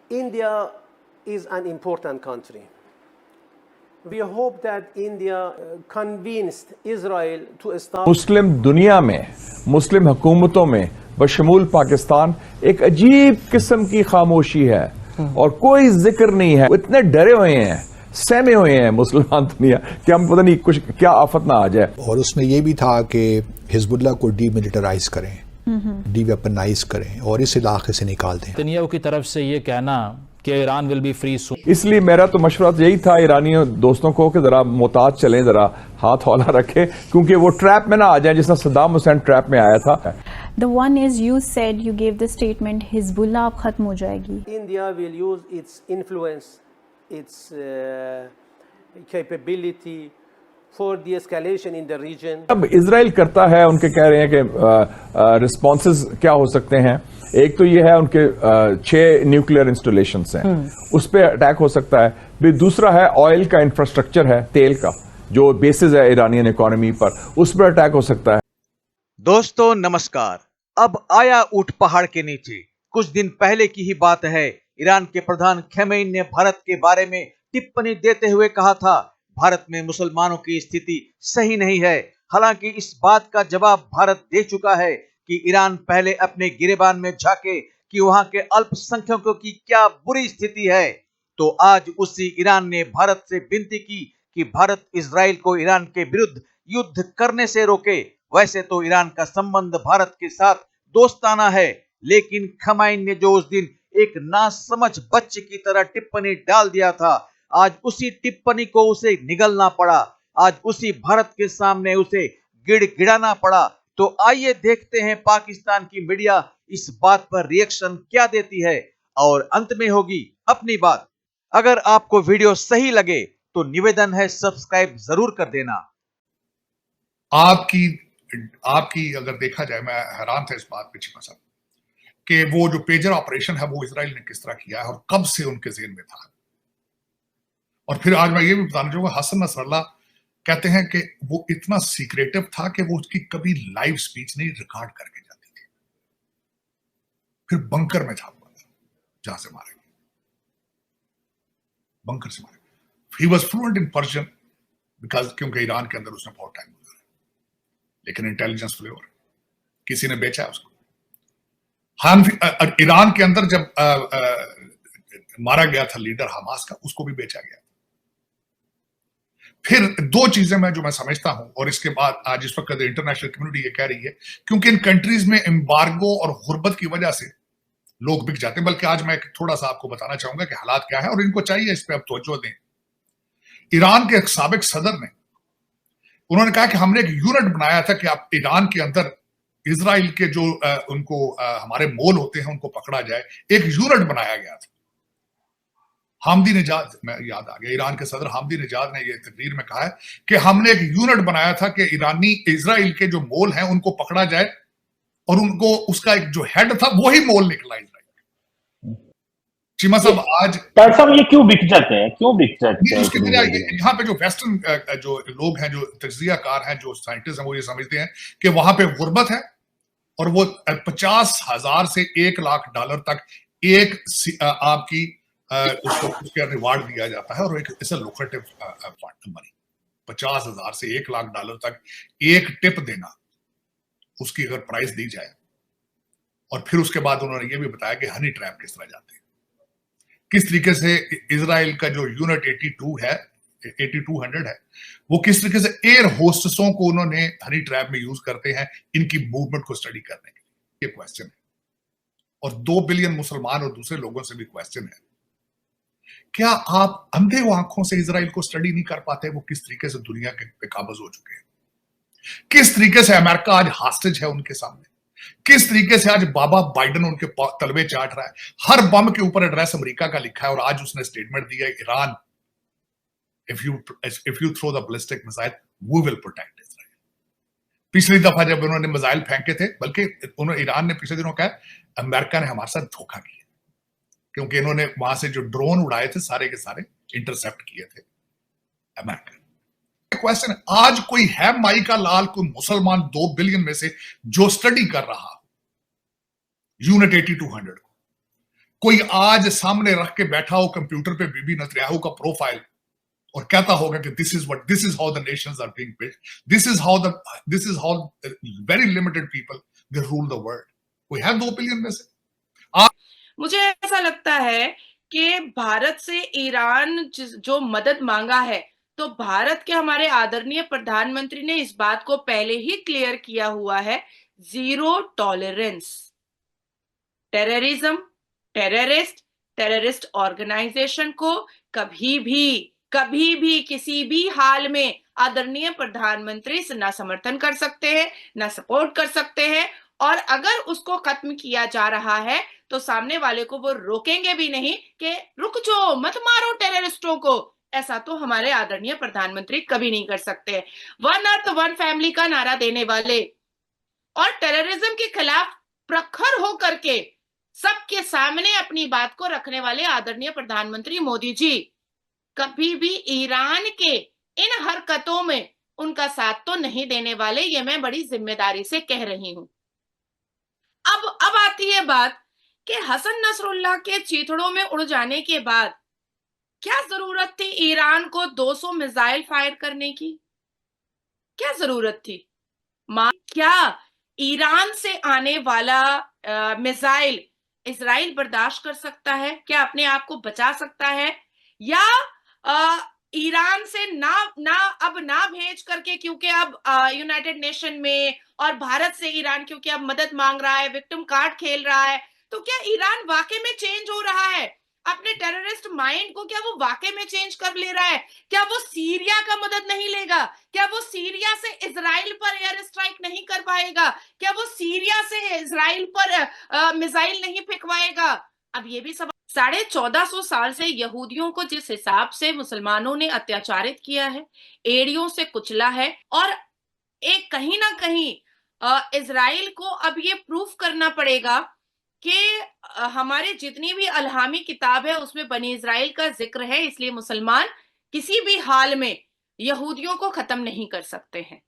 India is an important country. We hope that India convinced Israel to establish. मुस्लिम दुनिया में, मुस्लिम हुकूमतों में बशमूल पाकिस्तान एक अजीब किस्म की खामोशी है और कोई जिक्र नहीं है। इतने डरे हुए हैं, सहमे हुए हैं मुसलमान दुनिया कि हम पता नहीं कुछ क्या आफत ना आ जाए। और उसमें यह भी था कि हिजबुल्लाह को डीमिलिटराइज करें, डीवेपनाइज करें और इस इलाके से निकाल दें। नेतन्याहू की तरफ से ये कहना कि ईरान विल बी फ्री सून। इसलिए मेरा तो मशवरा यही था ईरानियों दोस्तों को कि जरा मोहतात चलें, जरा हाथ हौला रखें, क्योंकि वो ट्रैप में ना आ जाए जिसना सद्दाम हुसैन ट्रैप में आया था। The one is you said, you gave the statement, Hezbollah अब खत्म हो जाएगी। India will use its influence, its capability for de-escalation in the region. अब इजराइल करता है, उनके कह रहे हैं कि रिस्पॉन्सेज क्या हो सकते हैं। एक तो ये है उनके 6 न्यूक्लियर इंस्टॉलेशंस हैं, उस पर अटैक हो सकता है। फिर दूसरा है ऑयल का इंफ्रास्ट्रक्चर है, तेल का जो बेसिस है ईरानियन इकोनॉमी पर, उस पर अटैक हो सकता है। दोस्तों नमस्कार। अब आया ऊंट पहाड़ के नीचे। कुछ दिन पहले की ही बात है, ईरान के प्रधान खमेनी ने भारत के बारे में टिप्पणी देते हुए कहा था भारत में मुसलमानों की स्थिति सही नहीं है। हालांकि इस बात का जवाब भारत दे चुका है कि ईरान पहले अपने गिरेबान में झांके कि वहां के अल्पसंख्यकों की क्या बुरी स्थिति है। तो आज उसी ईरान ने भारत से विनती की कि भारत इजराइल को ईरान के विरुद्ध युद्ध करने से रोके। वैसे तो ईरान का संबंध भारत के साथ दोस्ताना है, लेकिन खमेनी ने जो उस दिन एक नासमझ बच्चे की तरह टिप्पणी डाल दिया था, आज उसी टिप्पणी को उसे निगलना पड़ा। आज उसी भारत के सामने उसे गिड़गिड़ाना पड़ा। तो आइए देखते हैं पाकिस्तान की मीडिया इस बात पर रिएक्शन क्या देती है और अंत में होगी अपनी बात। अगर आपको वीडियो सही लगे तो निवेदन है सब्सक्राइब जरूर कर देना। आपकी अगर देखा जाए, मैं हैरान था इस बात पे चीमा साहब कि वो जो पेजर ऑपरेशन है वो इजराइल ने किस तरह किया है और कब से उनके ज़हन में था। और फिर आज मैं ये भी बताना चाहूंगा, हसन नसरल्लाह कहते हैं कि वो इतना सीक्रेटिव था कि वो उसकी कभी लाइव स्पीच नहीं रिकॉर्ड करके जाती थी। फिर बंकर में था जहां से मारे, बंकर से मारे। He was fluent in Persian because क्योंकि ईरान के अंदर उसने बहुत टाइम गुजारा, लेकिन इंटेलिजेंस फ्लेवर किसी ने बेचा है उसको। हाँ, ईरान के अंदर जब मारा गया था लीडर हमास का, उसको भी बेचा गया। फिर 2 चीजें जो मैं समझता हूं, और इसके बाद आज इस वक्त इंटरनेशनल कम्युनिटी ये कह रही है, क्योंकि इन कंट्रीज में एम्बार्गो और गुर्बत की वजह से लोग बिक जाते हैं। बल्कि आज मैं थोड़ा सा आपको बताना चाहूंगा कि हालात क्या है और इनको चाहिए इस पे अब तवज्जो दें। ईरान के एक साबिक सदर ने उन्होंने कहा कि हमने एक यूनिट बनाया था कि आप ईरान के अंदर इजराइल के जो उनको हमारे मोल होते हैं उनको पकड़ा जाए। एक यूनिट बनाया गया था। हामदी नेजाद, मैं याद आ गया, ईरान के सदर हामदी नेजाद ने यह तकरीर में कहा है कि हमने एक यूनिट बनाया था कि ईरानी इजराइल के जो मोल हैं उनको पकड़ा जाए, और उनको उसका एक जो हेड था वही मोल निकला इजराइल। चीमा साहब आज साहब ये क्यों बिक जाते हैं, क्यों बिक जाते हैं? उसकी वजह यहाँ पे जो वेस्टर्न जो लोग हैं, जो तज्जियाकार हैं, जो साइंटिस्ट हैं, वो ये समझते हैं कि वहां पे गुर्बत है और वो 50,000 से $1,00,000 तक एक आपकी उसके रिवार्ड दिया जाता है, और एक इट्स अ लुक्रेटिव मनी। 50,000 से $1,00,000 तक एक टिप देना, उसकी अगर प्राइस दी जाए। और फिर उसके बाद उन्होंने ये भी बताया कि हनी ट्रैप किस तरह जाते हैं, किस तरीके से इजराइल का जो यूनिट 8200 है वो किस तरीके से एयर होस्टेसों को उन्होंने हनी ट्रैप में यूज करते हैं इनकी मूवमेंट को स्टडी करने के लिए। ये क्वेश्चन है, और 2 बिलियन मुसलमान और दूसरे लोगों से भी क्वेश्चन है, क्या आप अंधे आंखों से इजराइल को स्टडी नहीं कर पाते वो किस तरीके से दुनिया के पे काबज हो चुके हैं, किस तरीके से अमेरिका आज हॉस्टेज है उनके सामने, किस तरीके से आज बाबा बाइडेन उनके तलवे चाट रहा है। हर बम के ऊपर एड्रेस अमेरिका का लिखा है, और आज उसने स्टेटमेंट दिया, Iran if you throw the ballistic missile we will protect Israel. पिछली दफा जब उन्होंने मिसाइल फेंके थे, बल्कि उन्होंने ईरान ने पिछले दिनों कहा अमेरिका ने हमारे साथ धोखा किया, क्योंकि इन्होंने वहां से जो ड्रोन उड़ाए थे सारे के सारे इंटरसेप्ट किए थे अमेरिका। क्वेश्चन, आज कोई है माई का लाल, कोई मुसलमान 2 बिलियन में से जो स्टडी कर रहा यूनिट 8200 को? कोई आज सामने रख के बैठा हो कंप्यूटर पे बीबी नेतन्याहू का प्रोफाइल और कहता होगा कि this is how the nations are being built, this is how very limited people they rule the world, कोई है 2 बिलियन में से? मुझे ऐसा लगता है कि भारत से ईरान जो मदद मांगा है, तो भारत के हमारे आदरणीय प्रधानमंत्री ने इस बात को पहले ही क्लियर किया हुआ है, 0 टॉलरेंस। टेररिज्म, टेररिस्ट ऑर्गेनाइजेशन को कभी भी किसी भी हाल में आदरणीय प्रधानमंत्री से ना समर्थन कर सकते हैं, ना सपोर्ट कर सकते हैं, और अगर उसको खत्म किया जा रहा है तो सामने वाले को वो रोकेंगे भी नहीं कि रुक जाओ, मत मारो टेररिस्टों को। ऐसा तो हमारे आदरणीय प्रधानमंत्री कभी नहीं कर सकते। वन अर्थ वन फैमिली का नारा देने वाले और टेररिज्म के खिलाफ प्रखर होकर के सबके सामने अपनी बात को रखने वाले आदरणीय प्रधानमंत्री मोदी जी कभी भी ईरान के इन हरकतों में उनका साथ तो नहीं देने वाले, ये मैं बड़ी जिम्मेदारी से कह रही हूं। अब आती है बात कि हसन नसरुल्लाह के चीथड़ों में उड़ जाने के बाद क्या जरूरत थी ईरान को 200 मिसाइल फायर करने की? क्या जरूरत थी? क्या ईरान से आने वाला मिसाइल इजराइल बर्दाश्त कर सकता है? क्या अपने आप को बचा सकता है? या ईरान से ना भेज करके, क्योंकि अब यूनाइटेड नेशन में और भारत से ईरान क्योंकि अब मदद मांग रहा है, विक्टिम कार्ड खेल रहा है, तो क्या ईरान वाकई में चेंज हो रहा है? अपने टेररिस्ट माइंड को क्या वो वाकई में चेंज कर ले रहा है? क्या वो सीरिया का मदद नहीं लेगा? क्या वो सीरिया से इजराइल पर एयर स्ट्राइक नहीं कर पाएगा? क्या वो सीरिया से इजराइल पर मिसाइल नहीं फेंकवाएगा? अब ये भी सब 1450 साल से यहूदियों को जिस हिसाब से मुसलमानों ने अत्याचारित किया है, एड़ियों से कुचला है, और एक कहीं ना कहीं इजराइल को अब ये प्रूफ करना पड़ेगा कि हमारे जितनी भी अलहामी किताब है उसमें बनी इजराइल का जिक्र है, इसलिए मुसलमान किसी भी हाल में यहूदियों को खत्म नहीं कर सकते हैं।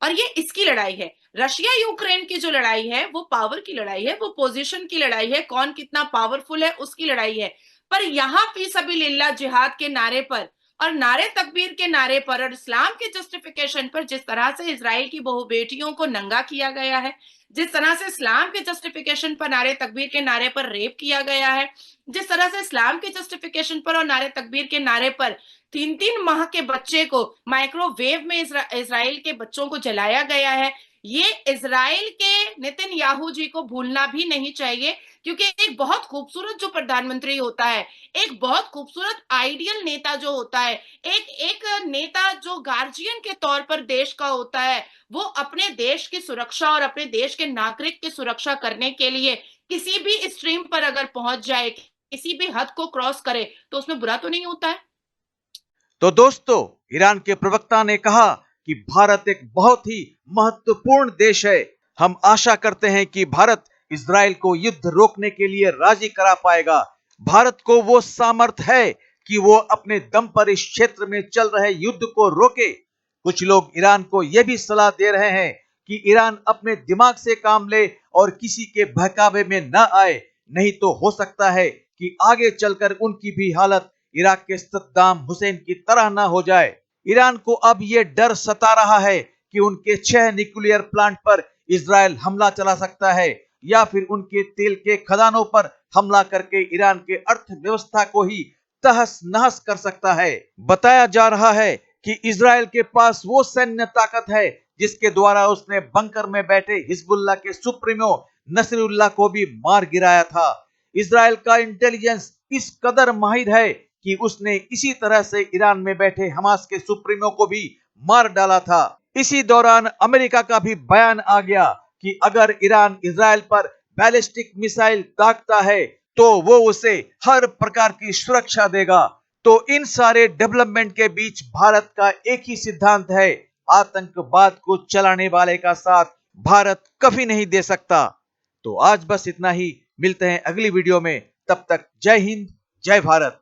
और ये इसकी लड़ाई है। रशिया यूक्रेन की जो लड़ाई है वो पावर की लड़ाई है, वो पोजीशन की लड़ाई है, कौन कितना पावरफुल है उसकी लड़ाई है। पर यहाँ फी सबीलिल्लाह जिहाद के नारे पर और नारे तकबीर के नारे पर और इस्लाम के जस्टिफिकेशन पर जिस तरह से इजराइल की बहु बेटियों को नंगा किया गया है, जिस तरह से इस्लाम के जस्टिफिकेशन पर नारे तकबीर के नारे पर रेप किया गया है, जिस तरह से इस्लाम के जस्टिफिकेशन पर और नारे तकबीर के नारे पर 3-3 माह के बच्चे को माइक्रोवेव में इजराइल के बच्चों को जलाया गया है, ये इजराइल के नेतन्याहू जी को भूलना भी नहीं चाहिए। क्योंकि एक बहुत खूबसूरत जो प्रधानमंत्री होता है, एक बहुत खूबसूरत आइडियल नेता जो होता है, एक नेता जो गार्जियन के तौर पर देश का होता है, वो अपने देश की सुरक्षा और अपने देश के नागरिक की सुरक्षा करने के लिए किसी भी स्ट्रीम पर अगर पहुंच जाए, किसी भी हद को क्रॉस करे, तो उसमें बुरा तो नहीं होता है। तो दोस्तों, ईरान के प्रवक्ता ने कहा कि भारत एक बहुत ही महत्वपूर्ण देश है। हम आशा करते हैं कि भारत इजराइल को युद्ध रोकने के लिए राजी करा पाएगा। भारत को वो सामर्थ्य है कि वो अपने दम पर इस क्षेत्र में चल रहे युद्ध को रोके। कुछ लोग ईरान को यह भी सलाह दे रहे हैं कि ईरान अपने दिमाग से काम ले और किसी के बहकावे में न आए, नहीं तो हो सकता है कि आगे चलकर उनकी भी हालत इराक के सद्दाम हुसैन की तरह ना हो जाए। ईरान को अब यह डर सता रहा है कि उनके 6 न्यूक्लियर प्लांट पर इजराइल हमला चला सकता है या फिर उनके तेल के खदानों पर हमला करके ईरान के अर्थव्यवस्था को ही तहस नहस कर सकता है। बताया जा रहा है कि इजराइल के पास वो सैन्य ताकत है जिसके द्वारा उसने बंकर में बैठे हिजबुल्लाह के सुप्रीमो नसरुल्लाह को भी मार गिराया था। इजराइल का इंटेलिजेंस इस कदर माहिर है कि उसने इसी तरह से ईरान में बैठे हमास के सुप्रीमो को भी मार डाला था। इसी दौरान अमेरिका का भी बयान आ गया कि अगर ईरान इजराइल पर बैलिस्टिक मिसाइल दागता है तो वो उसे हर प्रकार की सुरक्षा देगा। तो इन सारे डेवलपमेंट के बीच भारत का एक ही सिद्धांत है, आतंकवाद को चलाने वाले का साथ भारत कभी नहीं दे सकता। तो आज बस इतना ही, मिलते हैं अगली वीडियो में, तब तक जय हिंद, जय भारत।